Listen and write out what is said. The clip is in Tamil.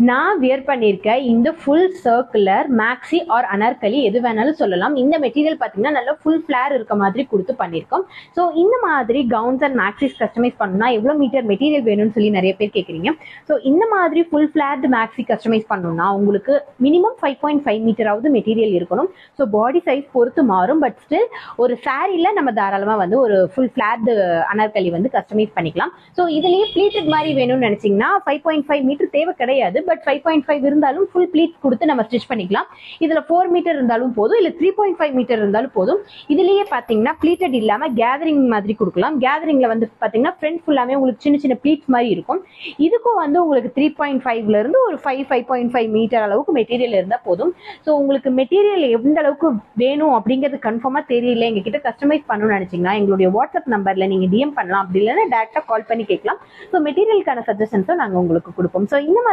நான் வியர் பண்ணியிருக்க இந்த full circular maxi or anarkali எது வேணாலும் சொல்லலாம். இந்த மெட்டீரியல் பார்த்தீங்கன்னா நல்லா ஃபுல் ஃபிளேர் இருக்க மாதிரி கொடுத்து பண்ணியிருக்கோம். ஸோ இந்த மாதிரி கவுன்ஸ் அண்ட் மேக்ஸிஸ் கஸ்டமைஸ் பண்ணணும்னா எவ்வளோ மீட்டர் மெட்டீரியல் வேணும்னு சொல்லி நிறைய பேர் கேட்குறீங்க. ஸோ இந்த மாதிரி ஃபுல் ஃபிளேர்டு மேக்ஸி கஸ்டமைஸ் பண்ணணும்னா உங்களுக்கு மினிமம் 5.5 மீட்டராவது மெட்டீரியல் இருக்கணும். ஸோ பாடி சைஸ் பொறுத்து மாறும். பட் ஸ்டில் ஒரு சாரியில் நம்ம தாராளமாக வந்து ஒரு ஃபுல் ஃபிளேர்டு அனார்கலி வந்து கஸ்டமைஸ் பண்ணிக்கலாம். ஸோ இதுலேயே ப்ளீட்டட் மாதிரி வேணும்னு நினச்சிங்கன்னா 5.5 மீட்டர் தேவை கிடையாது. பட் 5.5 இருந்தாலும் ஃபுல் ப்ளீட் கொடுத்து நம்ம ஸ்டிச் பண்ணிக்கலாம். இதுல 4 மீட்டர் இருந்தாலும் போதும், இல்ல 3.5 மீட்டர் இருந்தாலும் போதும். இதுலயே பாத்தீங்கன்னா ப்ளீட்டட் இல்லாம கேதரிங் மாதிரி கொடுக்கலாம். கேதரிங்ல வந்து பாத்தீங்கன்னா ஃப்ரண்ட் ஃபுல்லாமே உங்களுக்கு சின்ன சின்ன ப்ளீட்ஸ் மாதிரி இருக்கும். இதுக்கும் வந்து உங்களுக்கு 3.5ல இருந்து ஒரு 5.5 மீட்டர் அளவுக்கு மெட்டீரியல் இருந்தா போதும். ஸோ உங்களுக்கு மெட்டீரியல் எந்த அளவுக்கு வேணும் அப்படிங்கிறது கன்ஃபார்மா தெரியல, எங்ககிட்ட கஸ்டமைஸ் பண்ணணும்னு நினைச்சீங்கன்னா எங்களுடைய வாட்ஸ்அப் நம்பர்ல நீங்க டிஎம் பண்ணலாம். அப்படி இல்லைன்னா டேரக்டா கால் பண்ணி கேட்கலாம். ஸோ மெட்டீரியலுக்கான சஜஷன்ஸும் நாங்க உங்களுக்கு கொடுப்போம். ஸோ இந்த மாதிரி